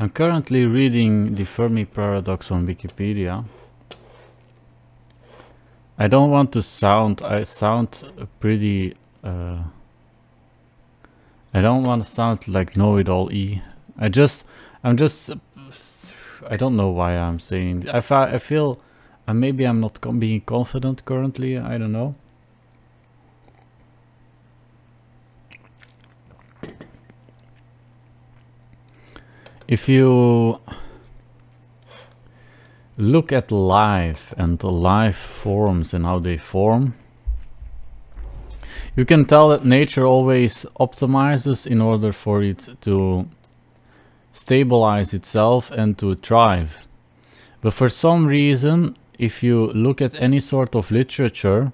I'm currently reading the Fermi paradox on Wikipedia. I don't want to sound, I don't want to sound like know-it-all-y. I don't know why I'm saying, I feel, maybe I'm not being confident currently, I don't know. If you look at life and the life forms and how they form, you can tell that nature always optimizes in order for it to stabilize itself and to thrive. But for some reason, if you look at any sort of literature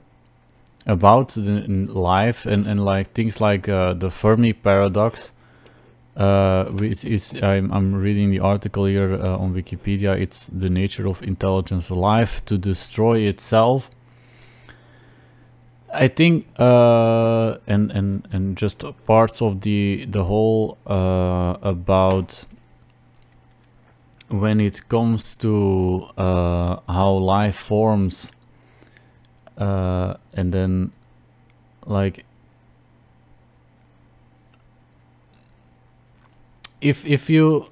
about life and like things like the Fermi paradox, which is, I'm reading the article here on Wikipedia, it's the nature of intelligence life to destroy itself. I think and just parts of the whole about when it comes to how life forms, and then like if you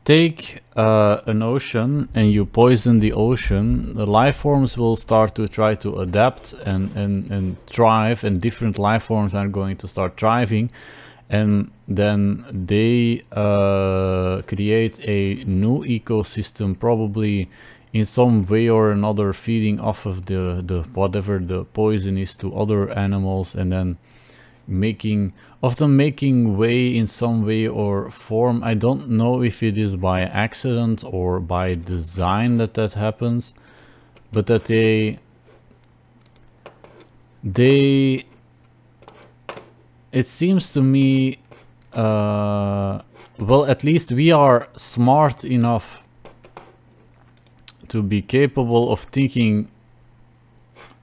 take an ocean and you poison the ocean, the life forms will start to try to adapt and thrive, and different life forms are going to start thriving, and then they create a new ecosystem, probably in some way or another, feeding off of the whatever the poison is to other animals, and then often making way in some way or form. I don't know if it is by accident or by design that happens, but that they it seems to me, well, at least we are smart enough to be capable of thinking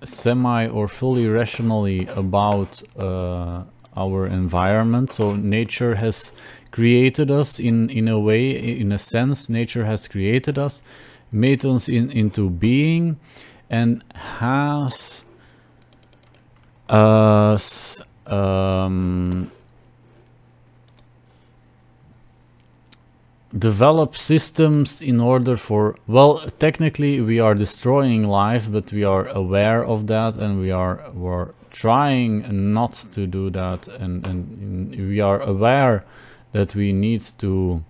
semi or fully rationally about our environment. So nature has created us in a way, in a sense. Nature has created us, made us into being, and has develop systems in order for, well, technically we are destroying life, but we are aware of that, and we're trying not to do that, and we are aware that we need to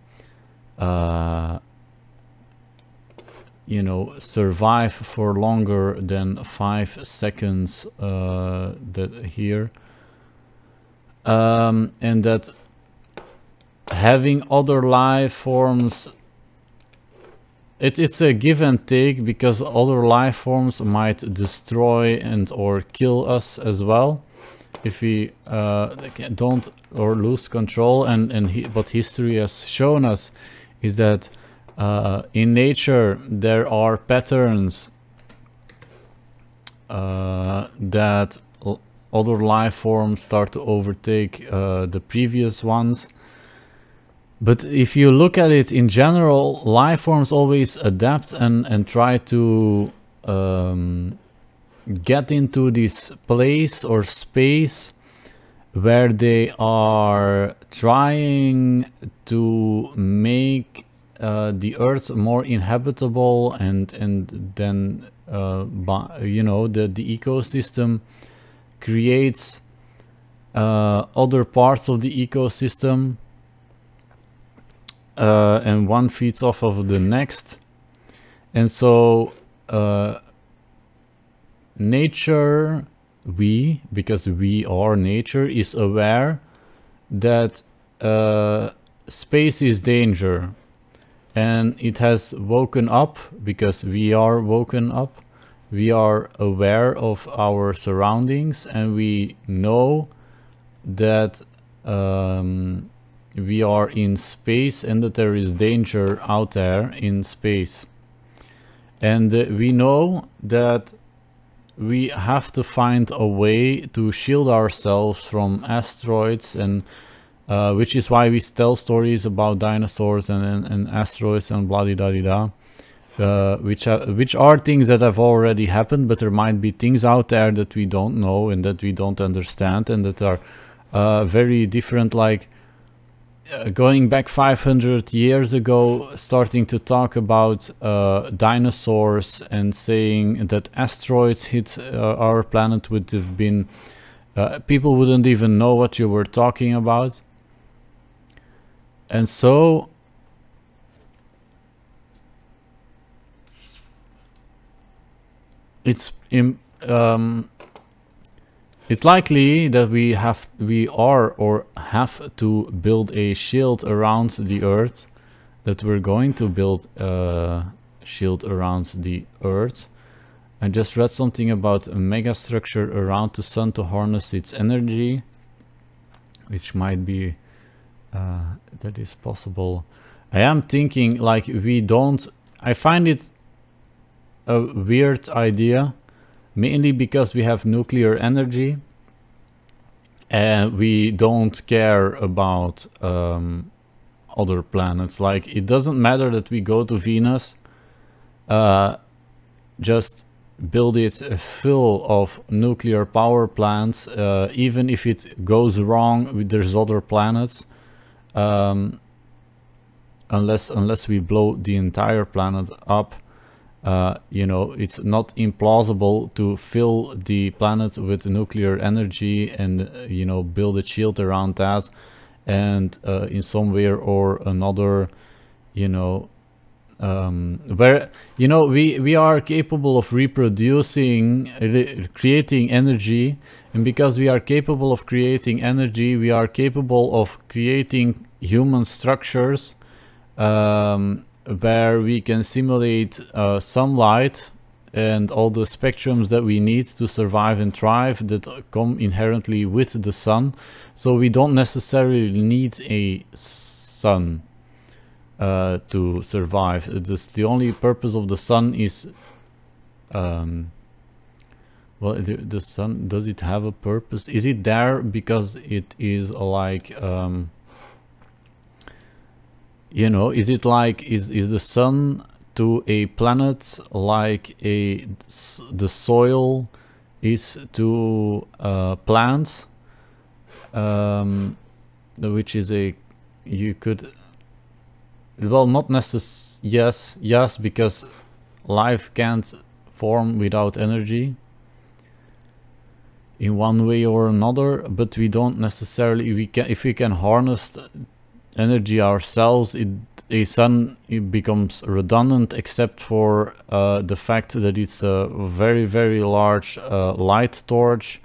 you know, survive for longer than 5 seconds here, and that having other life forms, it's a give and take, because other life forms might destroy and or kill us as well if we don't or lose control. And what history has shown us is that in nature there are patterns that other life forms start to overtake the previous ones. But if you look at it in general, life forms always adapt and try to get into this place or space where they are trying to make the earth more inhabitable, and then you know, the ecosystem creates other parts of the ecosystem, and one feeds off of the next. And so nature, because we are nature, is aware that space is danger, and it has woken up because we are woken up. We are aware of our surroundings, and we know that we are in space and that there is danger out there in space. And we know that we have to find a way to shield ourselves from asteroids and which is why we tell stories about dinosaurs and asteroids and blah da da da, which are things that have already happened, but there might be things out there that we don't know and that we don't understand and that are very different, like going back 500 years ago, starting to talk about dinosaurs and saying that asteroids hit our planet would have been, people wouldn't even know what you were talking about. And so it's likely that we are or have to build a shield around the Earth, that we're going to build a shield around the Earth. I just read something about a megastructure around the sun to harness its energy, which might be that is possible. I am thinking like I find it a weird idea, mainly because we have nuclear energy and we don't care about other planets. Like, it doesn't matter that we go to Venus, just build it full of nuclear power plants. Even if it goes wrong, there's other planets. Unless we blow the entire planet up, you know, it's not implausible to fill the planet with nuclear energy and you know, build a shield around that, and in some way or another, you know, where, you know, we are capable of reproducing, creating energy, and because we are capable of creating energy, we are capable of creating human structures where we can simulate sunlight and all the spectrums that we need to survive and thrive that come inherently with the sun. So we don't necessarily need a sun to survive. The only purpose of the sun is well, the sun, does it have a purpose? Is it there because it is like you know, is it like, is the sun to a planet like the soil is to plants, which is you could, well, not necessarily, yes, because life can't form without energy in one way or another, but we don't necessarily, if we can harness energy ourselves, a sun, it becomes redundant, except for the fact that it's a very, very large light torch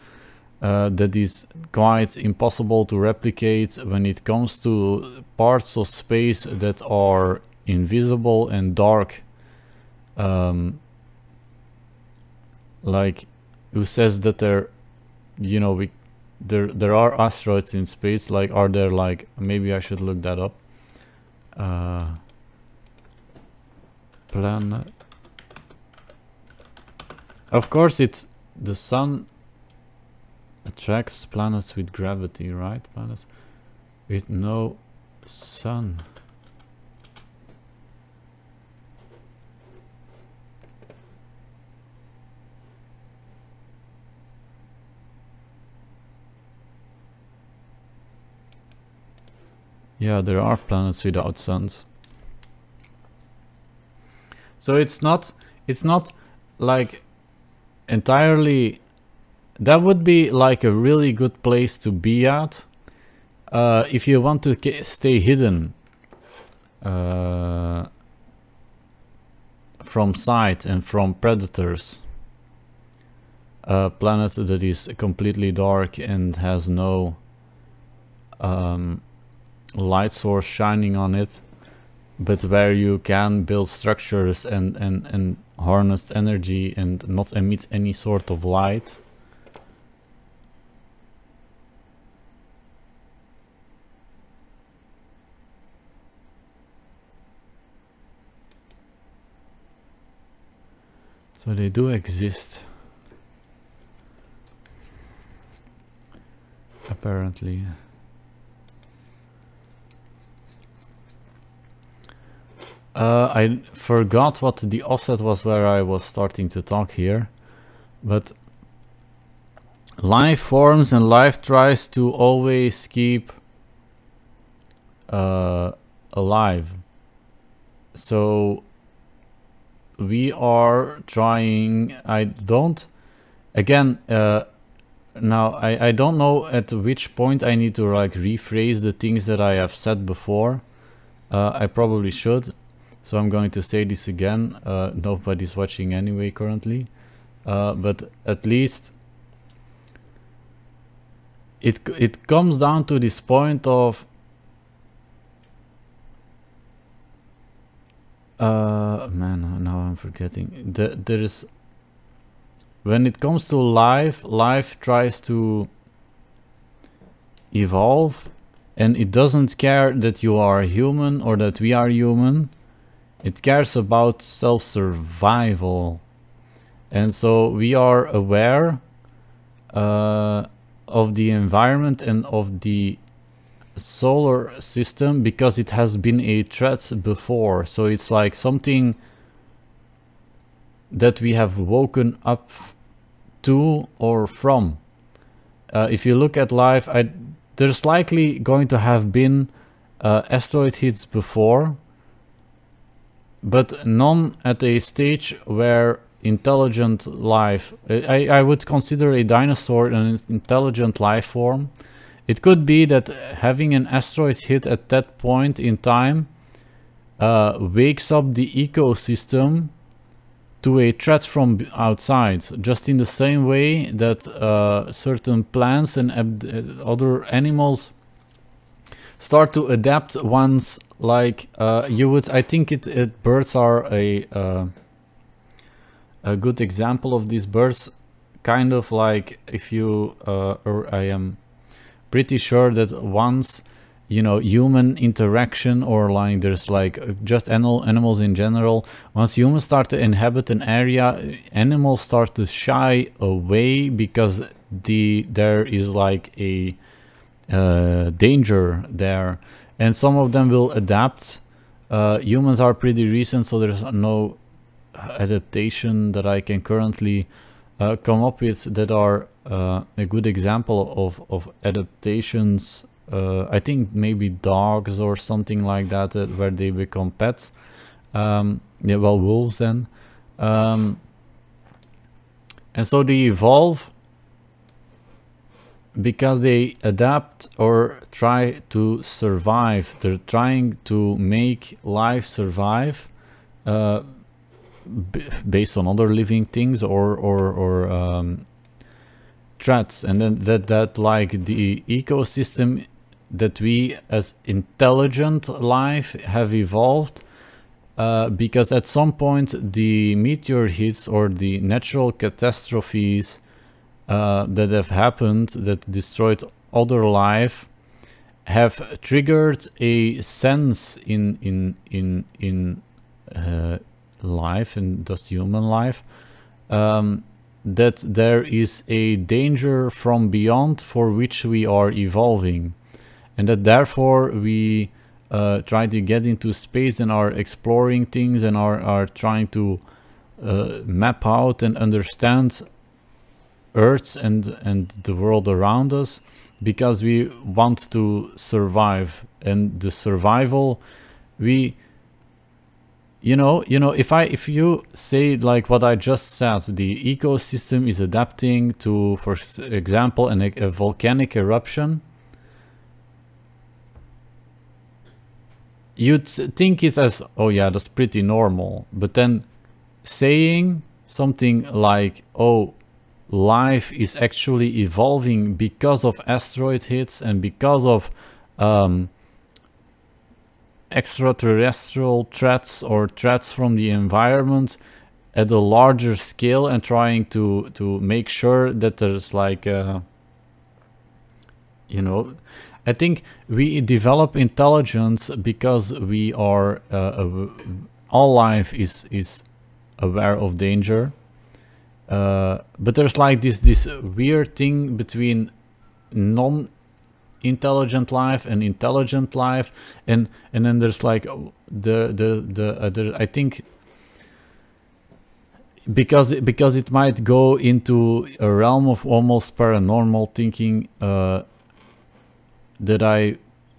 that is quite impossible to replicate when it comes to parts of space that are invisible and dark. Like, who says that there, you know, there are asteroids in space? Like, are there, like, maybe I should look that up. Planet. Of course, it's the sun attracts planets with gravity, right? Planets with no sun. Yeah, there are planets without suns. So it's not like entirely, that would be like a really good place to be at if you want to stay hidden from sight and from predators. A planet that is completely dark and has no light source shining on it, but where you can build structures and harness energy and not emit any sort of light. So they do exist, apparently. I forgot what the offset was where I was starting to talk here, but life forms and life tries to always keep alive. So we are trying, now I don't know at which point I need to like rephrase the things that I have said before. I probably should, so I'm going to say this again. Nobody's watching anyway currently, but at least it comes down to this point of man, now I'm forgetting. There is, when it comes to life tries to evolve, and it doesn't care that you are human or that we are human. It cares about self-survival. And so we are aware of the environment and of the solar system because it has been a threat before. So it's like something that we have woken up to or from. If you look at life, there's likely going to have been asteroid hits before, but none at a stage where intelligent life, I would consider a dinosaur an intelligent life form. It could be that having an asteroid hit at that point in time wakes up the ecosystem to a threat from outside, just in the same way that certain plants and other animals start to adapt once, like I think birds are a good example of these. Birds, kind of like, if you or I am pretty sure that once, you know, human interaction, or like there's like just animals in general, once humans start to inhabit an area, animals start to shy away because there is like a danger there, and some of them will adapt. Humans are pretty recent, so there's no adaptation that I can currently come up with that are a good example of adaptations. I think maybe dogs or something like that, where they become pets. Yeah, well, wolves then. And so they evolve because they adapt or try to survive. They're trying to make life survive based on other living things or threats. And then that like the ecosystem that we as intelligent life have evolved, because at some point the meteor hits or the natural catastrophes that have happened that destroyed other life have triggered a sense in life, and thus human life, that there is a danger from beyond for which we are evolving, and that therefore we try to get into space and are exploring things and are trying to map out and understand Earth and the world around us, because we want to survive. And the survival, if you say like what I just said, the ecosystem is adapting to, for example, a volcanic eruption, you'd think it as, oh yeah, that's pretty normal. But then saying something like, oh, life is actually evolving because of asteroid hits and because of extraterrestrial threats or threats from the environment at a larger scale, and trying to make sure that there's like I think we develop intelligence because we are all life is aware of danger, but there's like this weird thing between intelligent life and intelligent life, and then there's like the other, I think, because it might go into a realm of almost paranormal thinking, that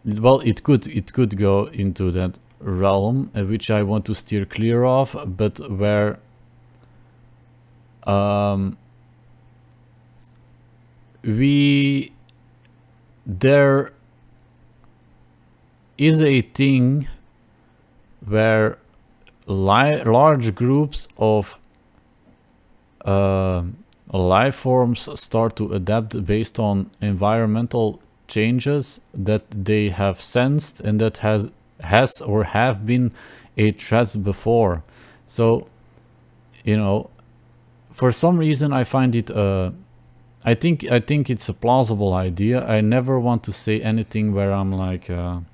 it could go into that realm, which I want to steer clear of, but where there is a thing where large groups of life forms start to adapt based on environmental changes that they have sensed and that has or have been a threat before. So, you know, for some reason I find it I think it's a plausible idea. I never want to say anything where I'm like I'm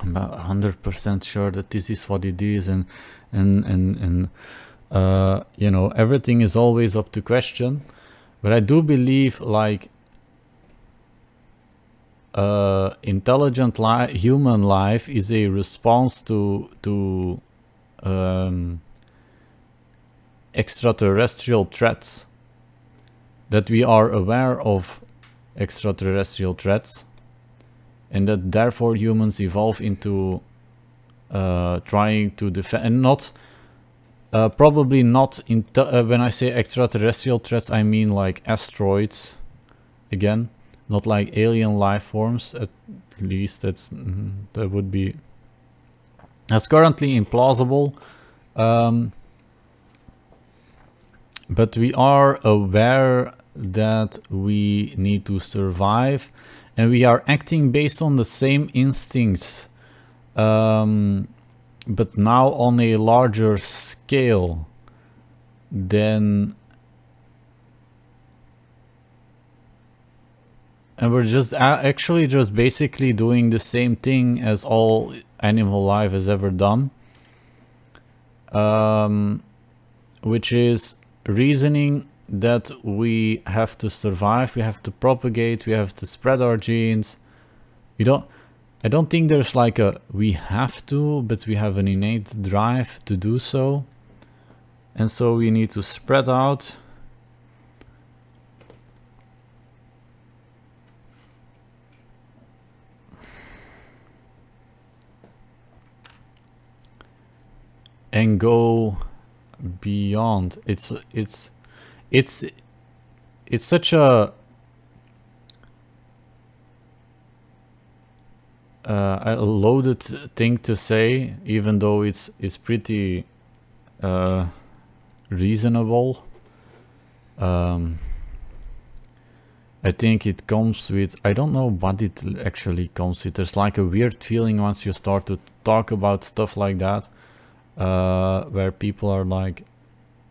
100% sure that this is what it is, and you know, everything is always up to question. But I do believe like intelligent human life is a response to extraterrestrial threats, that we are aware of extraterrestrial threats, and that therefore humans evolve into trying to defend, and not probably not when I say extraterrestrial threats, I mean like asteroids, again, not like alien life forms. At least that's currently implausible. But we are aware that we need to survive, and we are acting based on the same instincts, but now on a larger scale than, and we're just actually just basically doing the same thing as all animal life has ever done, which is reasoning that we have to survive, we have to propagate, we have to spread our genes. I don't think there's like a we have to, but we have an innate drive to do so, and so we need to spread out. And go beyond. It's such a loaded thing to say, even though it's pretty reasonable. I think it comes with, I don't know what it actually comes with. There's like a weird feeling once you start to talk about stuff like that, where people are like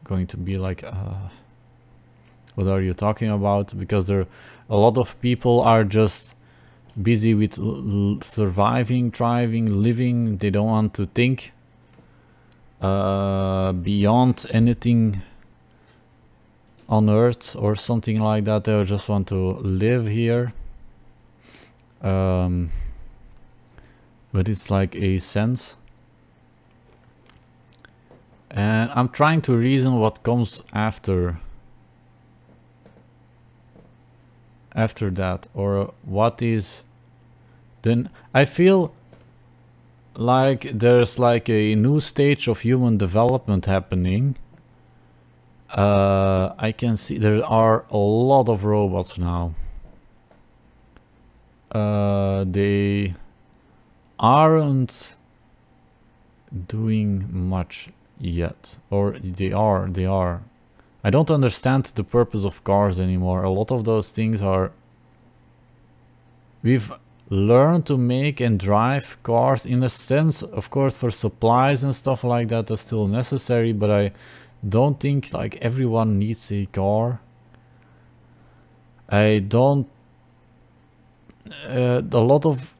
going to be like, what are you talking about? Because a lot of people are just busy with surviving, thriving, living. They don't want to think beyond anything on Earth or something like that. They just want to live here. But it's like a sense. And I'm trying to reason what comes after that, or what is then. I feel like there's like a new stage of human development happening. I can see there are a lot of robots now. They aren't doing much yet, or they are. I don't understand the purpose of cars anymore. A lot of those things are, we've learned to make and drive cars in a sense, of course, for supplies and stuff like that, that's still necessary, but I don't think like everyone needs a car. I don't a lot of,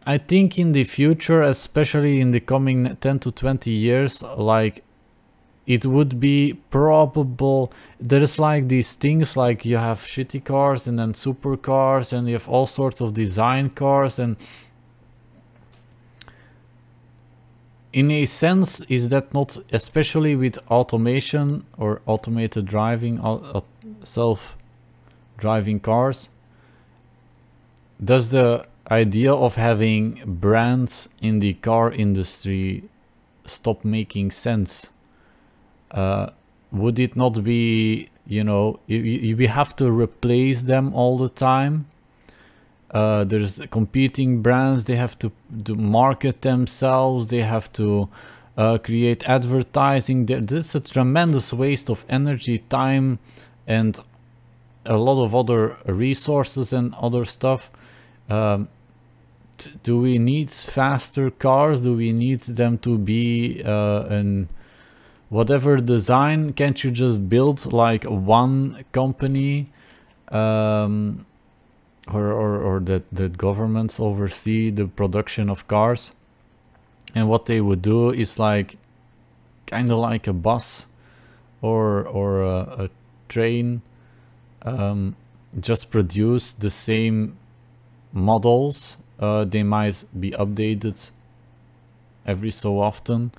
I think in the future, especially in the coming 10 to 20 years, like it would be probable. There's like these things, like you have shitty cars and then supercars, and you have all sorts of design cars, and in a sense, is that not, especially with automation or automated driving, self-driving cars, does the idea of having brands in the car industry stop making sense? Would it not be, you know, we have to replace them all the time? There's competing brands, they have to market themselves, they have to create advertising. This is a tremendous waste of energy, time, and a lot of other resources and other stuff. Do we need faster cars? Do we need them to be an whatever design? Can't you just build like one company, or that governments oversee the production of cars, and what they would do is like kind of like a bus or a train, just produce the same models. They might be updated every so often,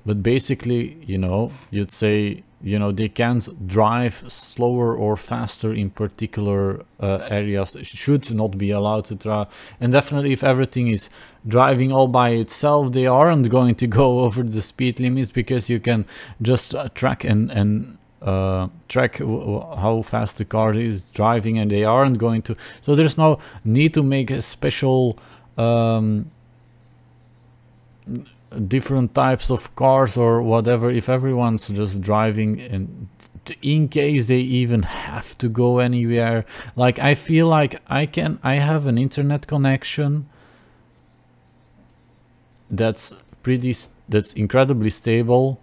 but basically, you know, you'd say, you know, they can't drive slower or faster in particular areas. Should not be allowed to drive. And definitely, if everything is driving all by itself, they aren't going to go over the speed limits, because you can just track and track how fast the car is driving, and they aren't going to. So there's no need to make a special different types of cars or whatever, if everyone's just driving, and in case they even have to go anywhere. Like, I feel like I have an internet connection that's incredibly stable.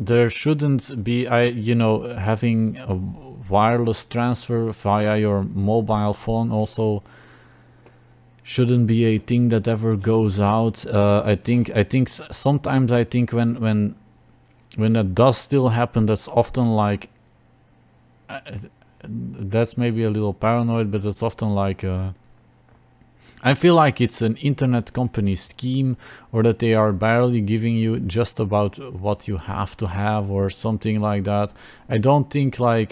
There shouldn't be, you know, having a wireless transfer via your mobile phone also shouldn't be a thing that ever goes out. I think sometimes I think when that does still happen, that's often like, that's maybe a little paranoid, but it's often like I feel like it's an internet company scheme, or that they are barely giving you just about what you have to have or something like that. I don't think like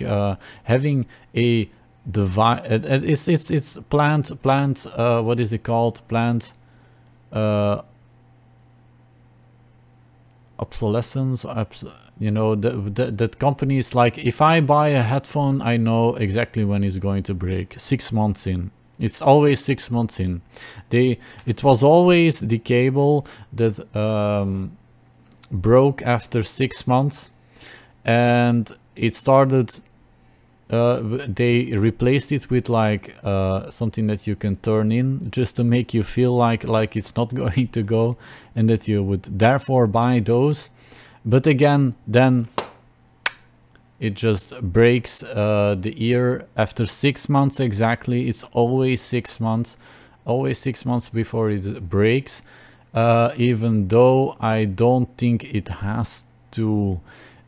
having a device, it's plant what is it called, plant obsolescence. You know, that companies, like, if I buy a headphone, I know exactly when it's going to break. 6 months in. It's always 6 months in. It was always the cable that broke after 6 months, and it started. They replaced it with like something that you can turn in, just to make you feel like it's not going to go, and that you would therefore buy those. But again, then it just breaks the ear after 6 months exactly. It's always 6 months, always 6 months before it breaks. Even though I don't think it has to.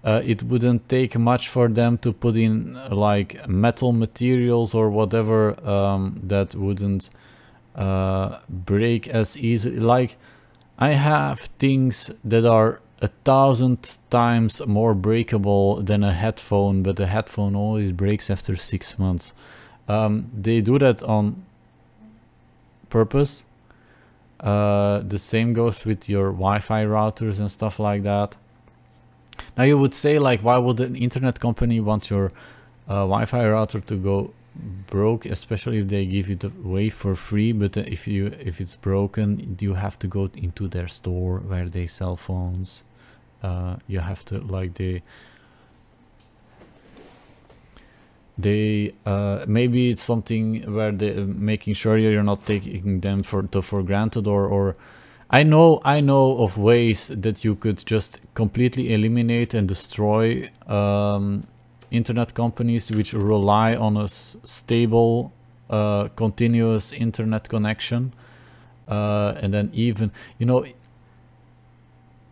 It wouldn't take much for them to put in like metal materials or whatever that wouldn't break as easily. Like, I have things that are 1,000 times more breakable than a headphone, but a headphone always breaks after 6 months. They do that on purpose. The same goes with your Wi-Fi routers and stuff like that. Now you would say, like, why would an internet company want your Wi-Fi router to go broke, especially if they give it away for free? But if it's broken, you have to go into their store where they sell phones. You have to, like, they maybe it's something where they're making sure you're not taking them for granted, or I know of ways that you could just completely eliminate and destroy internet companies which rely on a stable, continuous internet connection. and then even, you know,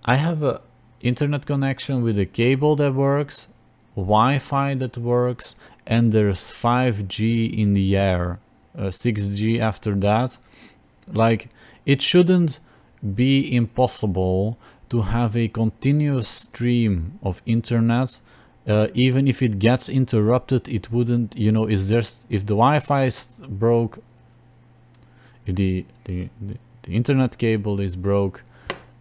I have a internet connection with a cable that works, Wi-Fi that works, and there's 5G in the air, 6G after that. Like, it shouldn't be impossible to have a continuous stream of internet. Even if it gets interrupted, it wouldn't, you know, is there, if the Wi-Fi is broke, if the internet cable is broke,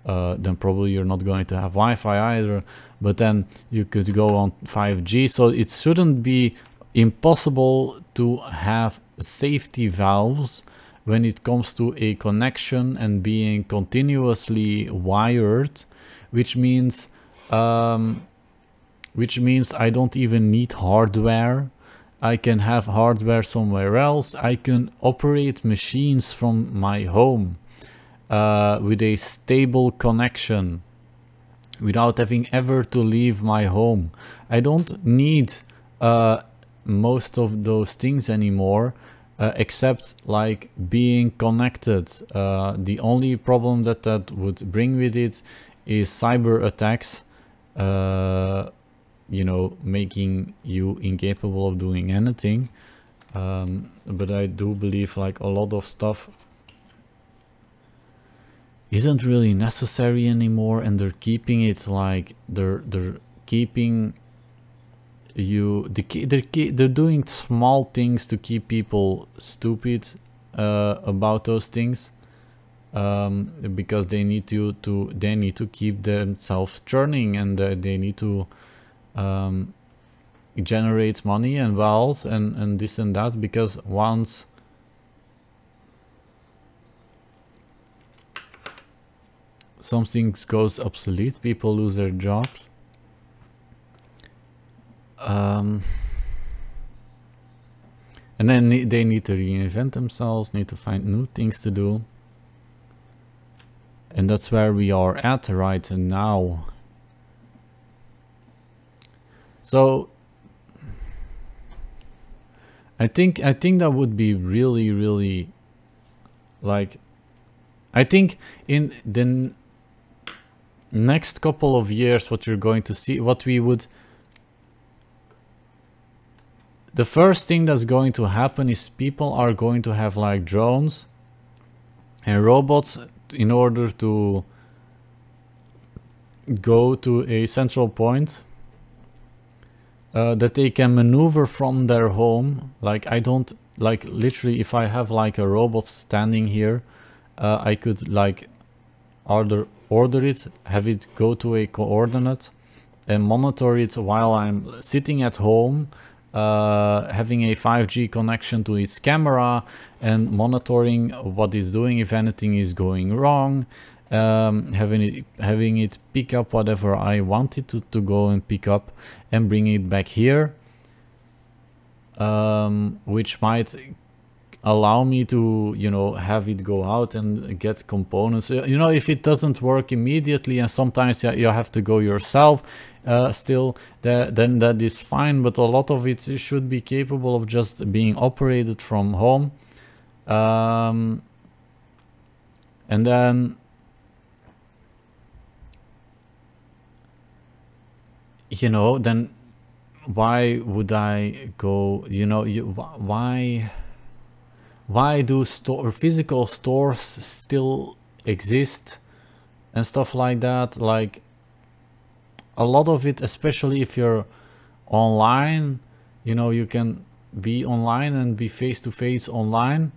then probably you're not going to have Wi-Fi either, but then you could go on 5G. So it shouldn't be impossible to have safety valves when it comes to a connection and being continuously wired, which means I don't even need hardware. I can have hardware somewhere else. I can operate machines from my home with a stable connection without having ever to leave my home. I don't need most of those things anymore, except like being connected. The only problem that would bring with it is cyber attacks, you know, making you incapable of doing anything. But I do believe like a lot of stuff isn't really necessary anymore, and they're keeping it like they're keeping you, they're doing small things to keep people stupid about those things, because they need to keep themselves churning, and they need to generate money and wealth and this and that, because once something goes obsolete, people lose their jobs. And then they need to reinvent themselves, need to find new things to do. And that's where we are at right now. So I think that would be really like, I think in the next couple of years, what you're going to see, the first thing that's going to happen is people are going to have like drones and robots in order to go to a central point that they can maneuver from their home. Like, I don't, like, literally, if I have like a robot standing here, I could like order it, have it go to a coordinate and monitor it while I'm sitting at home, having a 5G connection to its camera and monitoring what it's doing, if anything is going wrong, having it pick up whatever I want it to go and pick up and bring it back here, which might allow me to, you know, have it go out and get components. You know, if it doesn't work immediately, and sometimes you have to go yourself, still, then that is fine. But a lot of it should be capable of just being operated from home. And then, you know, then why would I go, you know, why do physical stores still exist and stuff like that? Like, a lot of it, especially if you're online, you know, you can be online and be face to face online,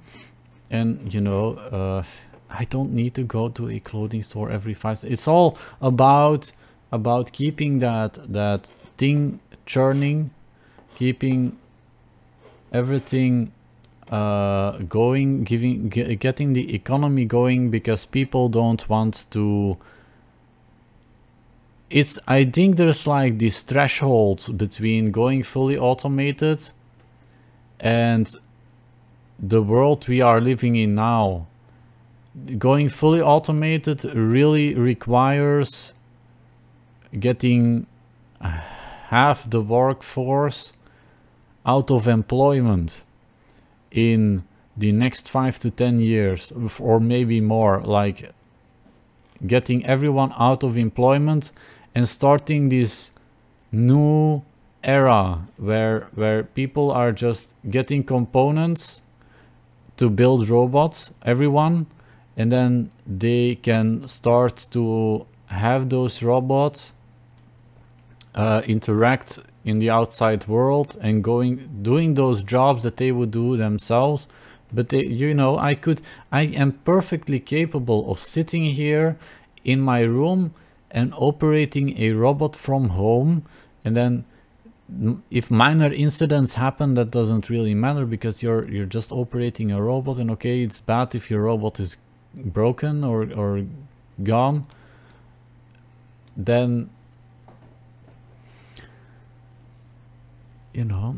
and you know, I don't need to go to a clothing store every 5 seconds. It's all about keeping that thing churning, keeping everything going, getting the economy going, because people don't want to. I think there's like this threshold between going fully automated and the world we are living in now. Going fully automated really requires getting half the workforce out of employment in the next 5 to 10 years, or maybe more, like getting everyone out of employment and starting this new era where people are just getting components to build robots, everyone, and then they can start to have those robots interact in the outside world and doing those jobs that they would do themselves. But they, you know, I am perfectly capable of sitting here in my room and operating a robot from home, and then if minor incidents happen, that doesn't really matter, because you're just operating a robot. And okay, it's bad if your robot is broken or gone, then, you know.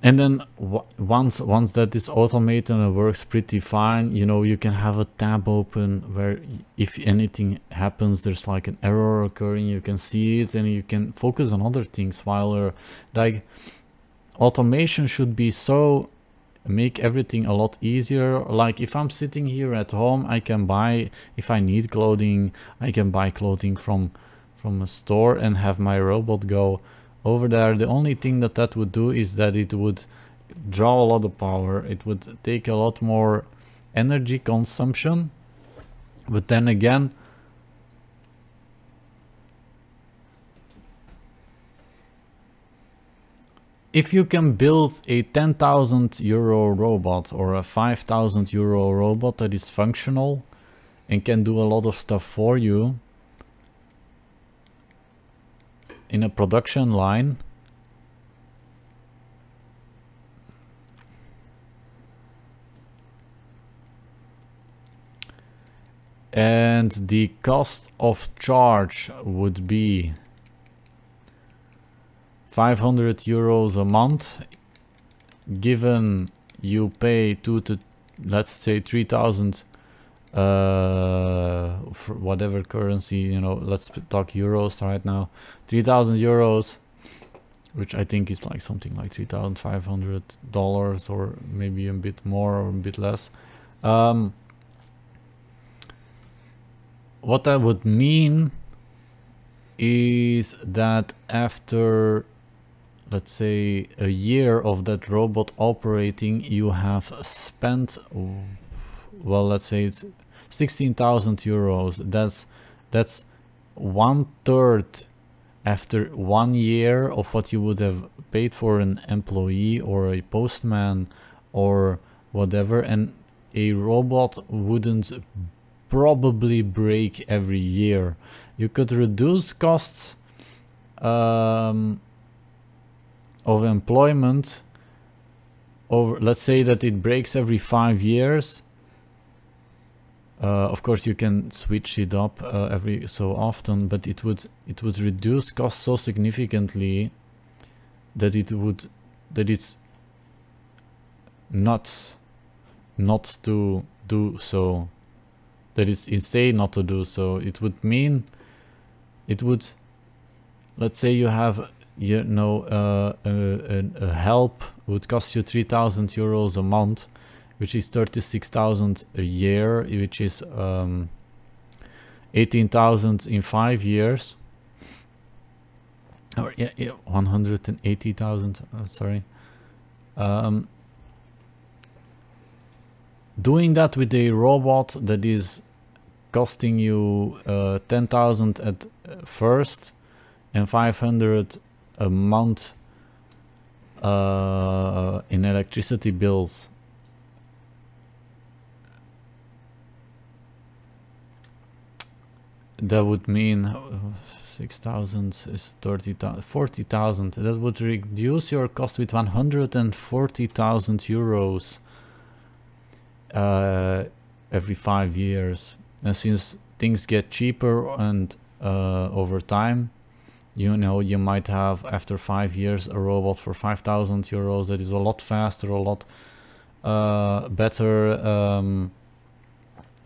And then once that is automated and works pretty fine, you know, you can have a tab open where if anything happens, there's like an error occurring, you can see it and you can focus on other things while like automation should be so make everything a lot easier. Like if I'm sitting here at home, I can buy, if I need clothing, I can buy clothing from a store and have my robot go over there. The only thing that would do is that it would draw a lot of power. It would take a lot more energy consumption. But then again, if you can build a 10,000 euro robot or a 5,000 euro robot that is functional and can do a lot of stuff for you in a production line, and the cost of charge would be 500 euros a month, given you pay let's say 3,000 for whatever currency, you know, let's talk euros right now, 3,000 euros, which I think is like something like $3,500 or maybe a bit more or a bit less. What that would mean is that after, let's say, a year of that robot operating, you have spent, well, let's say it's 16,000 euros. That's 1/3 after 1 year of what you would have paid for an employee or a postman or whatever. And a robot wouldn't probably break every year. You could reduce costs of employment over, let's say that it breaks every 5 years. Of course, you can switch it up every so often, but it would reduce costs so significantly that it's nuts not to do so. That it's insane not to do so. It would mean, let's say you have, you know, a help would cost you 3,000 euros a month, which is 36,000 a year, which is 18,000 in 5 years, or 180,000. Sorry. Doing that with a robot that is costing you 10,000 at first and 500 a month in electricity bills, that would mean 6,000 is 30,000, 40,000. That would reduce your cost with 140,000 euros every 5 years. And since things get cheaper and over time, you know, you might have after 5 years a robot for 5,000 euros that is a lot faster, a lot better,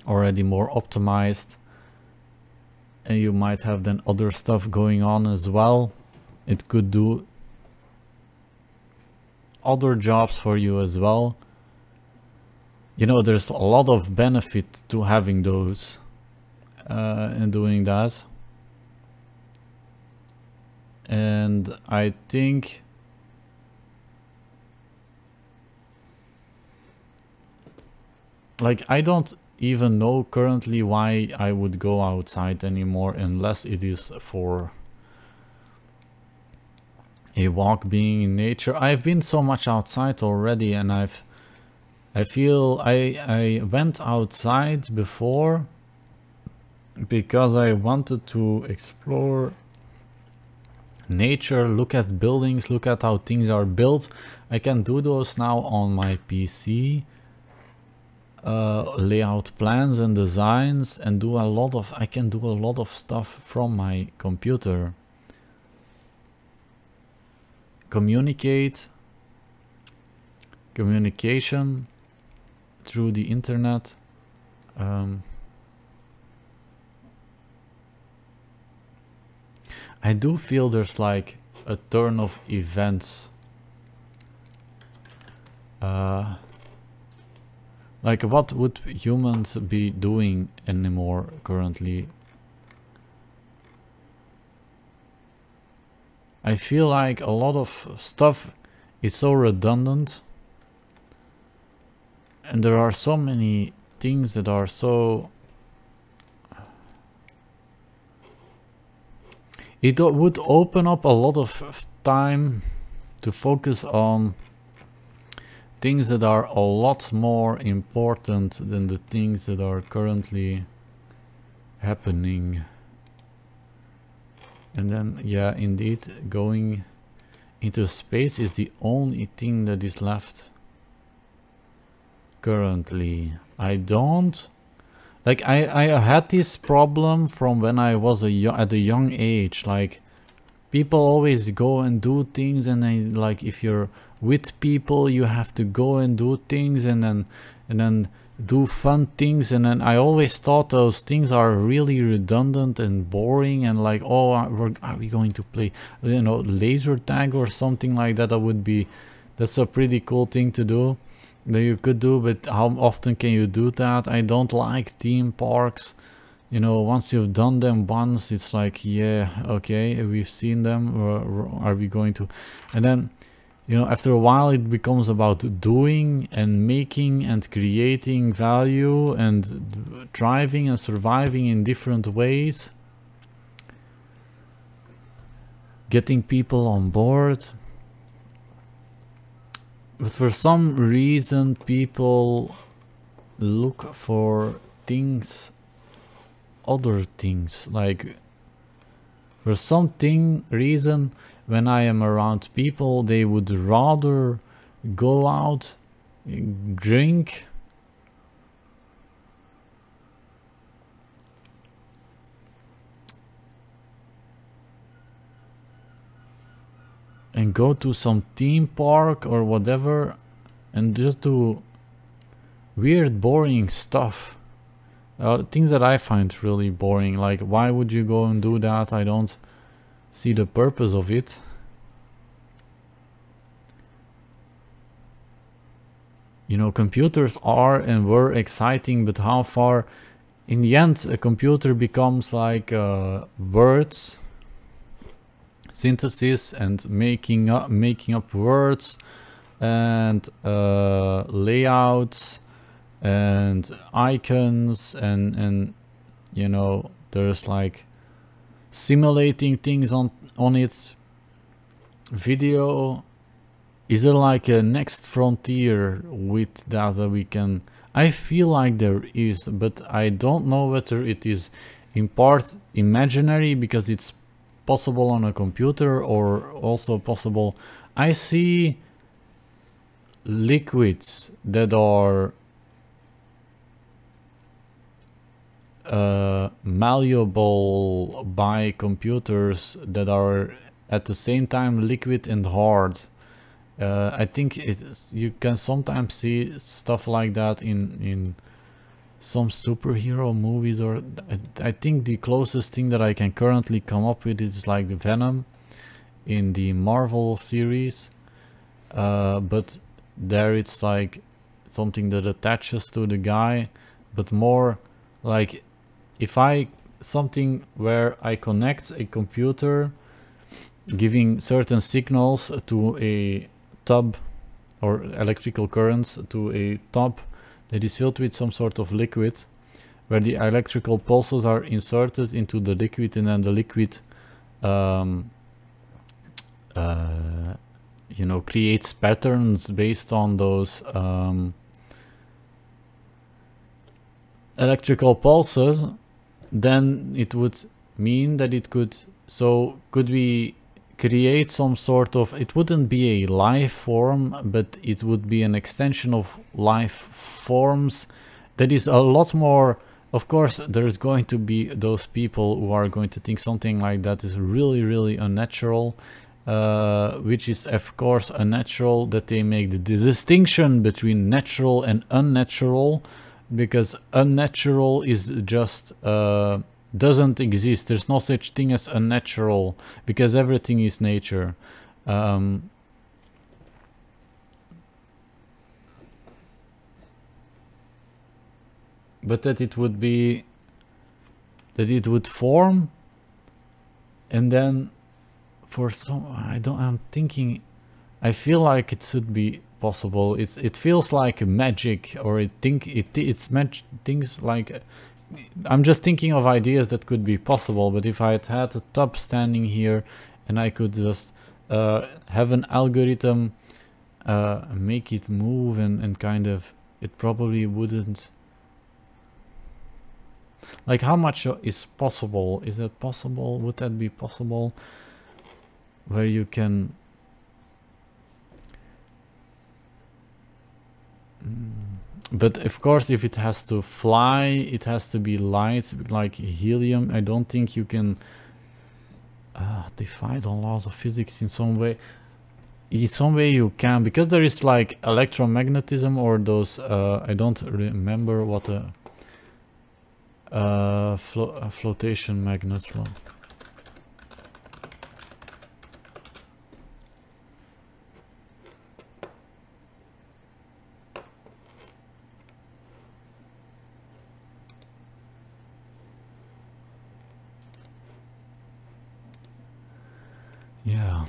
already more optimized. And you might have then other stuff going on as well. It could do other jobs for you as well. you know, there's a lot of benefit to having those and doing that. And I think like I don't even know currently why I would go outside anymore unless it is for a walk, being in nature. I've been so much outside already, and I feel I went outside before because I wanted to explore nature, look at buildings, look at how things are built. I can do those now on my PC, lay out plans and designs, and do a lot of, I can do a lot of stuff from my computer. Communication through the internet. I do feel there's like a turn of events. Like what would humans be doing anymore currently? I feel like a lot of stuff is so redundant, and there are so many things that are so... It would open up a lot of time to focus on things that are a lot more important than the things that are currently happening. And then, yeah, indeed, going into space is the only thing that is left currently. I don't... Like, I had this problem from when I was at a young age. Like, people always go and do things, and then, like, if you're with people, you have to go and do things, and then do fun things. And then I always thought those things are really redundant and boring, and like, oh, are we going to play, you know, laser tag or something like that? That's a pretty cool thing to do, that you could do, but how often can you do that? I don't like theme parks. You know, once you've done them once, it's like, yeah, okay, we've seen them, or are we going to... And then, you know, after a while it becomes about doing and making and creating value and thriving and surviving in different ways. Getting people on board. But for some reason people look for things, other things. Like, for some reason, when I am around people, they would rather go out, drink, and go to some theme park or whatever, and just do weird, boring stuff. Things that I find really boring. Like, why would you go and do that? I don't see the purpose of it. You know, computers are and were exciting, but how far? In the end, a computer becomes like words synthesis and making up words and layouts and icons, and you know, there's like simulating things on it. Video, is there like a next frontier with that we can... I feel like there is, but I don't know whether it is in part imaginary because it's possible on a computer, or also possible... I see liquids that are malleable by computers that are at the same time liquid and hard. I think you can sometimes see stuff like that in some superhero movies, or I think the closest thing that I can currently come up with is like the Venom in the Marvel series, but there it's like something that attaches to the guy, but more like if I something where I connect a computer giving certain signals to a tub or electrical currents to a tub that is filled with some sort of liquid, where the electrical pulses are inserted into the liquid, and then the liquid you know, creates patterns based on those electrical pulses. Then it would mean that it could, so could we create some sort of, it wouldn't be a life form, but it would be an extension of life forms that is a lot more. Of course, there's going to be those people who are going to think something like that is really, really unnatural, which is of course unnatural, that they make the distinction between natural and unnatural, because unnatural is just doesn't exist. There's no such thing as unnatural, because everything is nature. But that it would be, that it would form, and then for some, I'm thinking, I feel like it should be possible. It feels like magic, or it's things like, I'm just thinking of ideas that could be possible. But if I had a tub standing here and I could just have an algorithm make it move and kind of, it probably wouldn't. Like, how much is possible? Is it possible? Would that be possible? Where you can... But of course, if it has to fly, it has to be light, like helium. I don't think you can defy the laws of physics in some way. In some way you can, because there is like electromagnetism, or those, I don't remember what a flotation magnet. Yeah.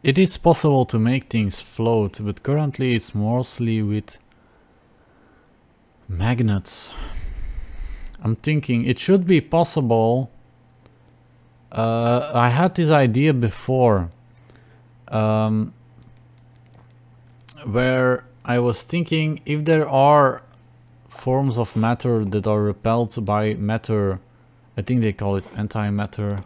It is possible to make things float, but currently it's mostly with magnets. I'm thinking it should be possible. I had this idea before, where I was thinking, if there are forms of matter that are repelled by matter, I think they call it antimatter.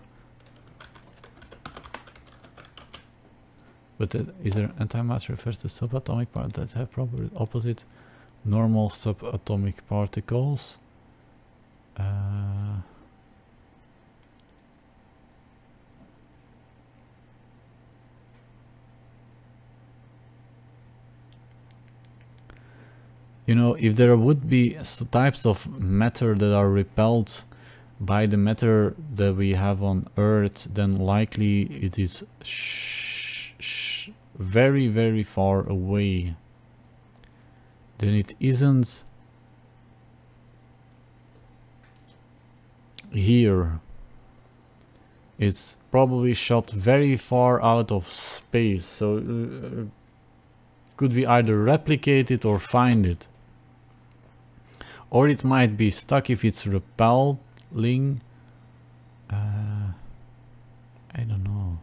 But is there antimatter refers to subatomic particles that have proper opposite normal subatomic particles? You know, if there would be types of matter that are repelled by the matter that we have on Earth, then likely it is very, very far away. Then it isn't here. It's probably shot very far out of space, so could we either replicate it or find it? Or it might be stuck if it's repelling. I don't know.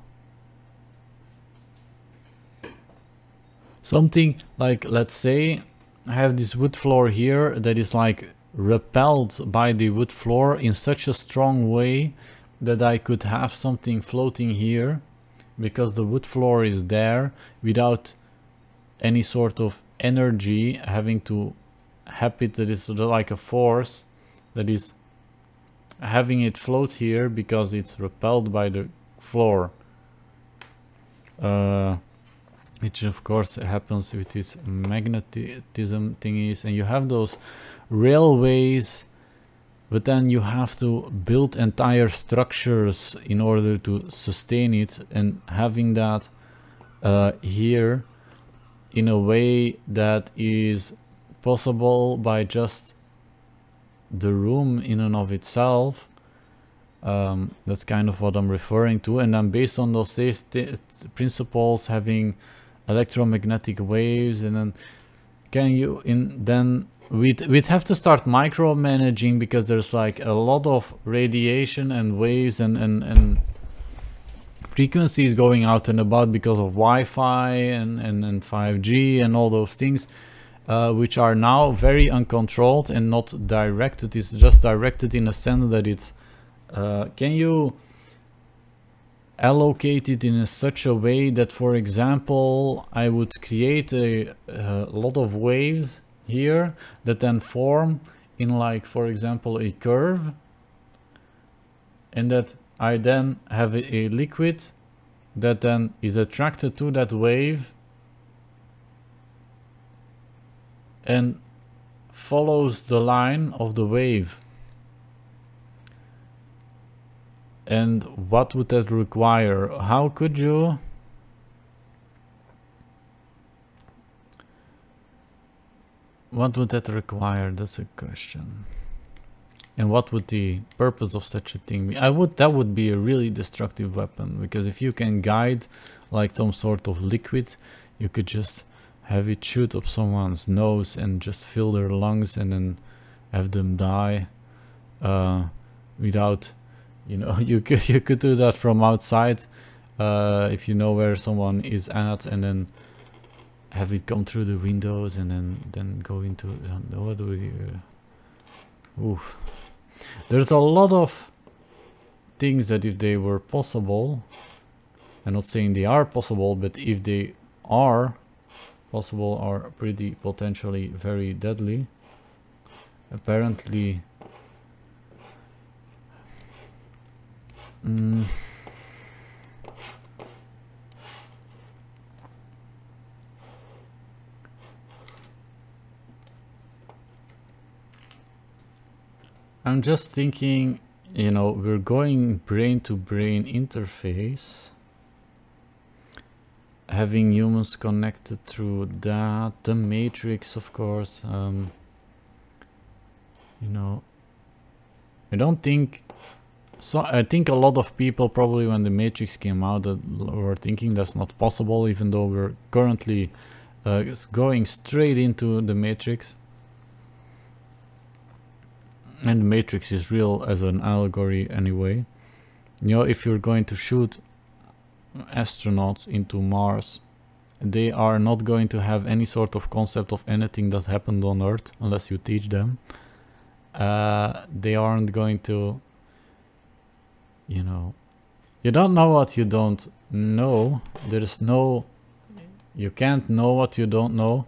Something like, let's say I have this wood floor here that is like repelled by the wood floor in such a strong way that I could have something floating here because the wood floor is there, without any sort of energy having to happen. That is like a force that is having it float here because it's repelled by the floor. which of course happens with these magnetism thingies, and you have those railways, but then you have to build entire structures in order to sustain it, and having that here in a way that is possible by just the room in and of itself. That's kind of what I'm referring to, and then based on those principles, having electromagnetic waves, and then can you then we'd have to start micromanaging, because there's like a lot of radiation and waves and frequencies going out and about because of Wi-Fi and 5G and all those things, which are now very uncontrolled and not directed. It's just directed in a sense that it's can you allocate it in such a way that, for example, I would create a lot of waves here that then form in, like, for example, a curve, and that I then have a liquid that then is attracted to that wave and follows the line of the wave. And what would that require? How could you what would that require? That's a question. And what would the purpose of such a thing be? That would be a really destructive weapon, because if you can guide like some sort of liquid, you could just have it shoot up someone's nose and just fill their lungs and then have them die without, you know, you could do that from outside if you know where someone is at, and then have it come through the windows and then go into what do we oof. There's a lot of things that, if they were possible, I'm not saying they are possible, but if they are possible, are pretty potentially very deadly. Apparently I'm just thinking, you know, we're going brain to brain interface, having humans connected through that, the matrix, of course. You know, I don't think so. I think a lot of people probably, when the matrix came out, that were thinking that's not possible, even though we're currently going straight into the matrix. And the matrix is real as an allegory anyway. You know, if you're going to shoot astronauts into Mars, they are not going to have any sort of concept of anything that happened on Earth unless you teach them. They aren't going to, you know, you don't know what you don't know. There's no, you can't know what you don't know.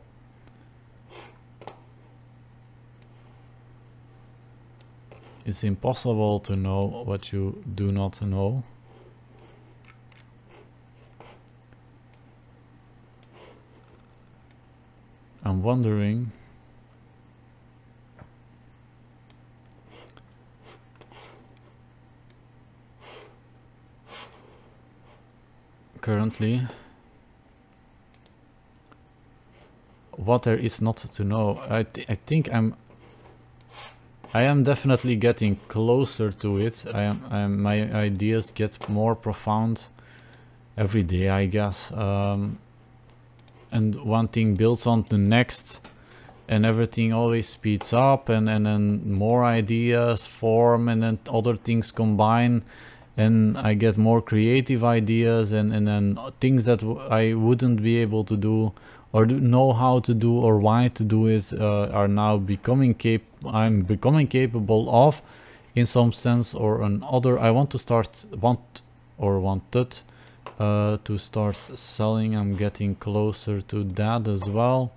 It's impossible to know what you do not know. I'm wondering currently what there is not to know. I think I am definitely getting closer to it. My ideas get more profound every day, I guess. And one thing builds on the next, and everything always speeds up, and then more ideas form, and then other things combine, and I get more creative ideas, and then things that I wouldn't be able to do or know how to do or why to do it are now becoming I'm becoming capable of, in some sense or another. I wanted to start selling. I'm getting closer to that as well.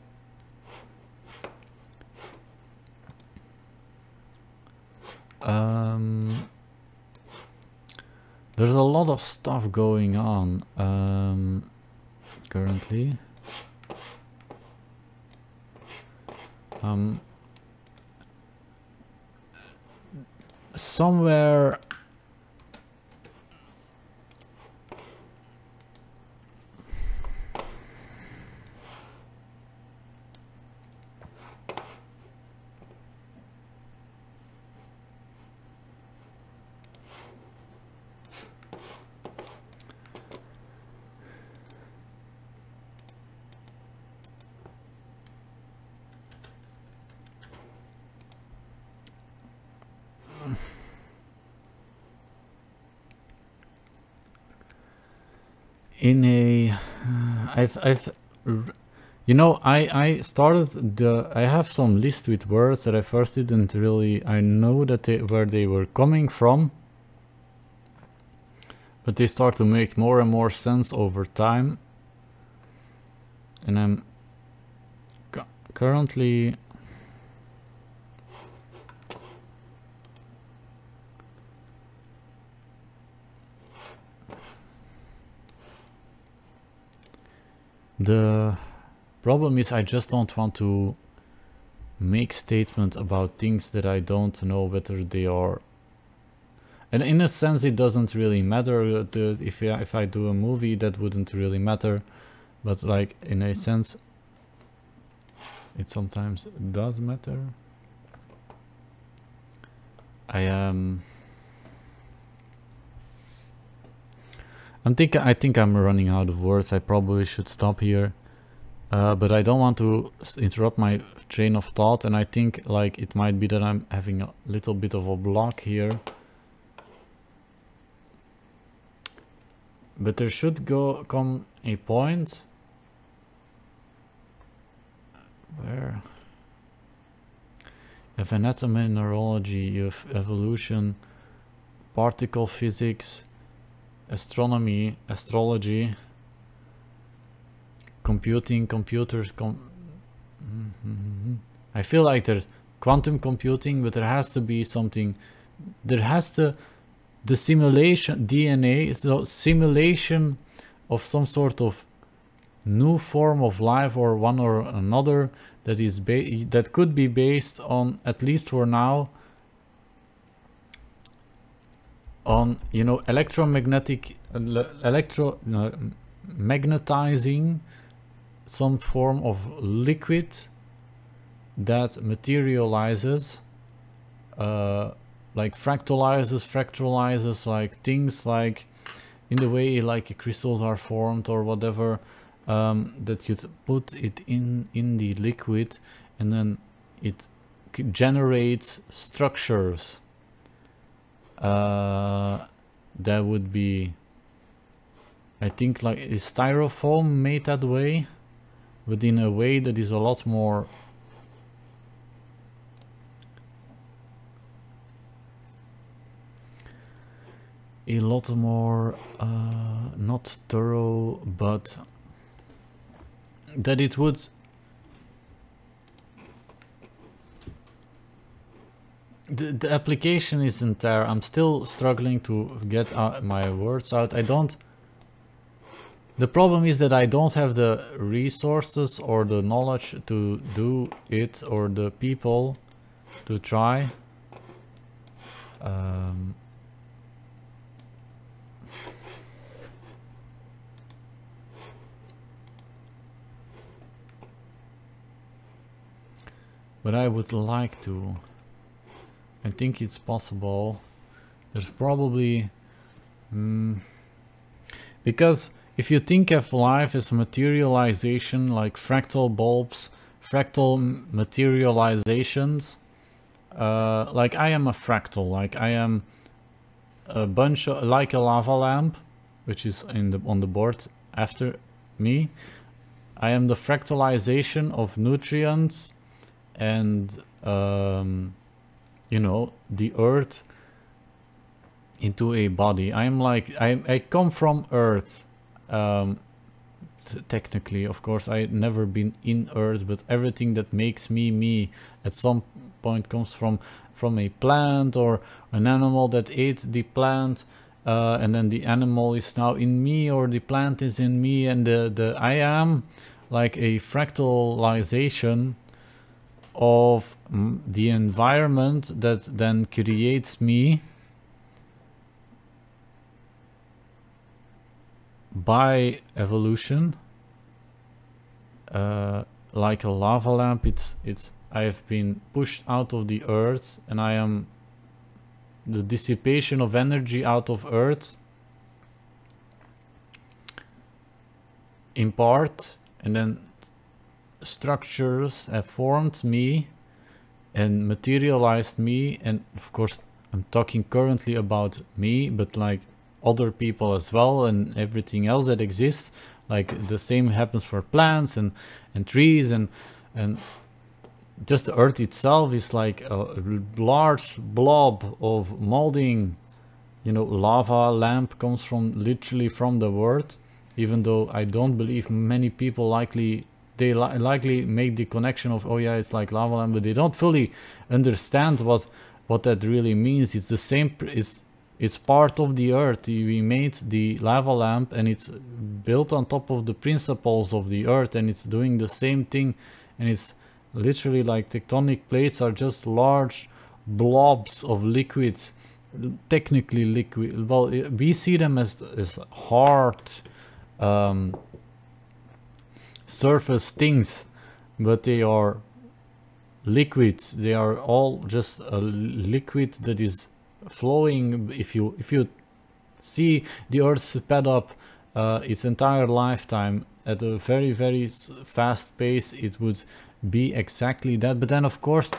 There's a lot of stuff going on currently. Somewhere in a you know, I started I have some list with words that I first didn't really, I know that where they were coming from, but they start to make more and more sense over time, and I'm currently the problem is I just don't want to make statements about things that I don't know whether they are, and in a sense it doesn't really matter. If I do a movie, that wouldn't really matter, but like in a sense it sometimes does matter. I think I'm running out of words. I probably should stop here, but I don't want to interrupt my train of thought, and I think like it might be that I'm having a little bit of a block here, but there should come a point where you have anatomy and neurology, you have evolution, particle physics, astronomy, astrology, computing, computers, I feel like there's quantum computing, but there has to be something, the simulation, DNA, so simulation of some sort of new form of life or one or another that is that could be based on, at least for now, on, you know, magnetizing some form of liquid that materializes, like fractalizes, like things like in the way like crystals are formed or whatever, that you put it in the liquid and then it generates structures. That would be, I think, like, is styrofoam made that way, but in a way that is a lot more not thorough, but that it would the application isn't there. I'm still struggling to get my words out. The problem is that I don't have the resources or the knowledge to do it, or the people to try. But I would like to. I think it's possible. There's probably because if you think of life as materialization, like fractal bulbs, fractal materializations, like I am a fractal, like I am a bunch of, like a lava lamp, which is on the board after me. I am the fractalization of nutrients and you know, the earth into a body. I'm like, I come from earth, technically, of course. I never been in earth, but everything that makes me at some point comes from a plant or an animal that ate the plant, and then the animal is now in me, or the plant is in me, and I am like a fractalization of the environment that then creates me by evolution. Like a lava lamp, I have been pushed out of the earth, and I am the dissipation of energy out of earth in part, and then structures have formed me and materialized me. And of course I'm talking currently about me, but like other people as well, and everything else that exists. Like the same happens for plants and trees, and just the earth itself is like a large blob of molding. You know, lava lamp comes from literally from the word, even though I don't believe many people likely make the connection of, oh yeah, it's like lava lamp, but they don't fully understand what that really means. It's the same, it's part of the earth. We made the lava lamp, and it's built on top of the principles of the earth, and it's doing the same thing. And it's literally like tectonic plates are just large blobs of liquids, technically liquid. Well, we see them as hard surface things, but they are liquids. They are all just a liquid that is flowing. If you see the earth sped up its entire lifetime at a very, very fast pace, it would be exactly that. But then of course,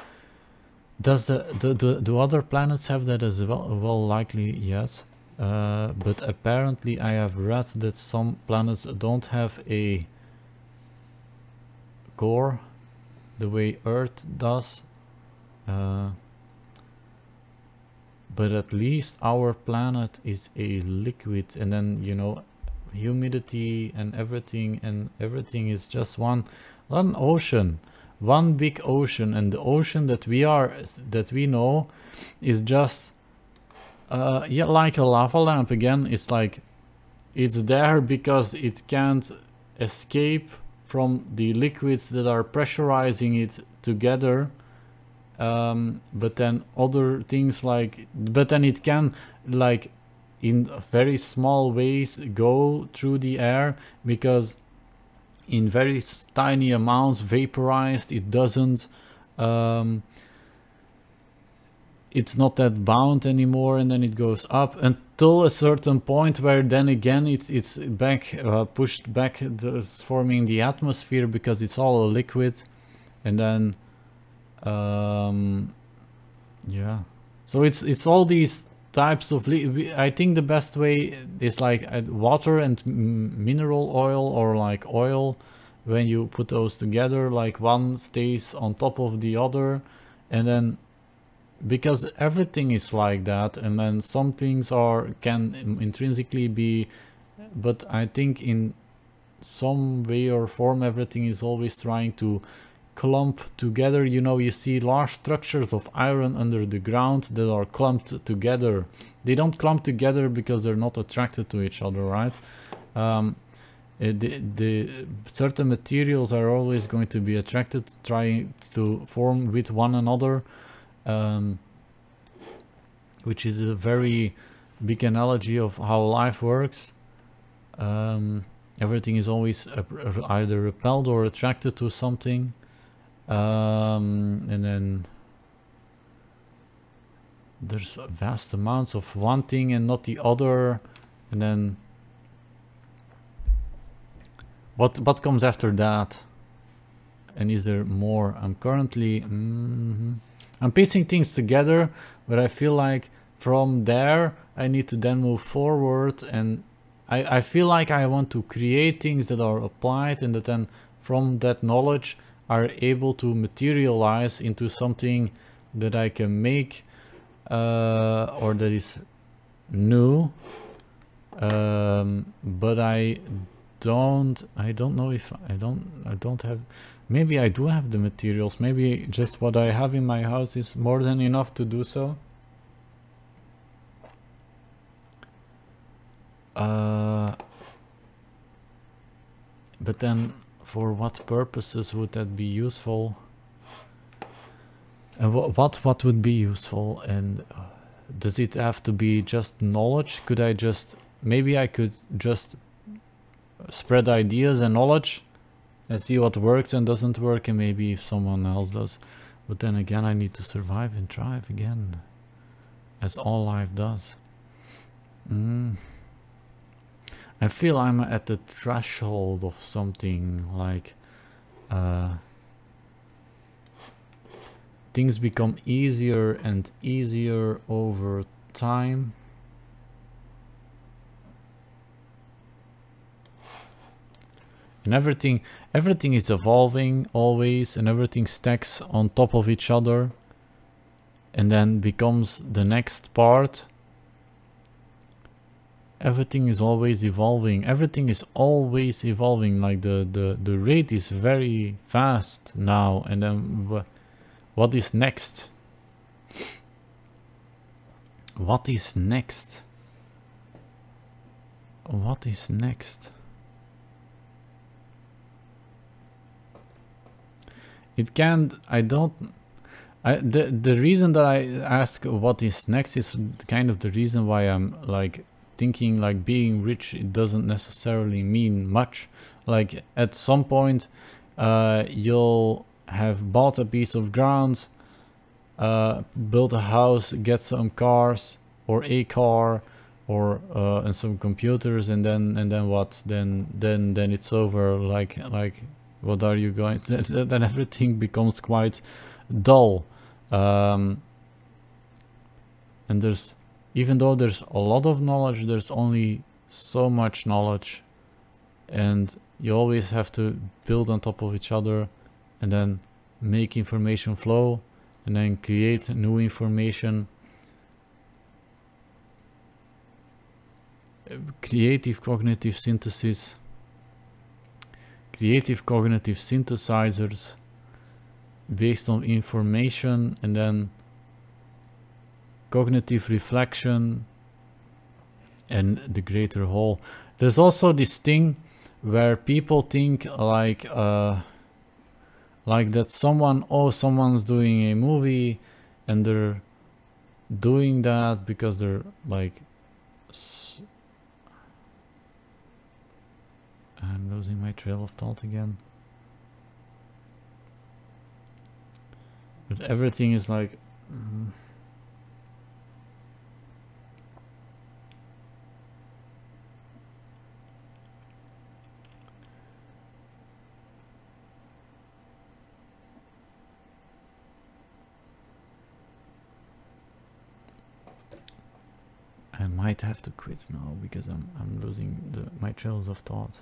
does do other planets have that as well? Well, likely yes, but apparently I have read that some planets don't have a core the way Earth does, but at least our planet is a liquid, and then, you know, humidity and everything is just one ocean, one big ocean. And the ocean that we know is just yeah, like a lava lamp again. It's like it's there because it can't escape from the liquids that are pressurizing it together. But then other things but then it can, like, in very small ways go through the air, because in very tiny amounts vaporized, it doesn't it's not that bound anymore, and then it goes up until a certain point where then again it's back pushed back, forming the atmosphere, because it's all a liquid. And then yeah, so it's all these types of I think the best way is like water and mineral oil, or like oil. When you put those together, like one stays on top of the other, and then because everything is like that, and then some things can intrinsically be, but I think in some way or form everything is always trying to clump together. You know, you see large structures of iron under the ground that are clumped together. They don't clump together because they're not attracted to each other, right? The certain materials are always going to be attracted, trying to form with one another, which is a very big analogy of how life works. Everything is always either repelled or attracted to something, and then there's vast amounts of one thing and not the other. And then what comes after that? And is there more? I'm currently I'm piecing things together, but I feel like from there I need to then move forward, and I feel like I want to create things that are applied, and that then from that knowledge are able to materialize into something that I can make, or that is new. But I don't know if I don't have. Maybe I do have the materials. Maybe just what I have in my house is more than enough to do so. But then for what purposes would that be useful? And what would be useful? And does it have to be just knowledge? Could I just, maybe I could just spread ideas and knowledge and see what works and doesn't work, and maybe if someone else does. But then again, I need to survive and thrive again, as all life does. I feel I'm at the threshold of something, like things become easier and easier over time. And everything is evolving always, and everything stacks on top of each other and then becomes the next part. Everything is always evolving. Everything is always evolving. Like the rate is very fast now. And then what is next? What is next? What is next? It can't, the reason that I ask what is next is kind of the reason why I'm like thinking like being rich, it doesn't necessarily mean much. Like at some point you'll have bought a piece of ground, built a house, get some cars or a car or and some computers, and then what? Then it's over. Like what are you going to, then everything becomes quite dull. And there's, even though there's a lot of knowledge, there's only so much knowledge, and you always have to build on top of each other and then make information flow and then create new information. Creative cognitive synthesis, creative cognitive synthesizers based on information, and then cognitive reflection and the greater whole. There's also this thing where people think like that someone's doing a movie and they're doing that because they're like, I'm losing my trail of thought again. But everything is like I might have to quit now because I'm losing my trails of thought.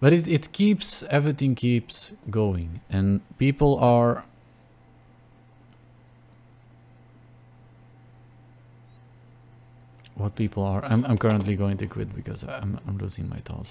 But it keeps, everything keeps going, and people are what people are. I'm currently going to quit because I'm losing my thoughts.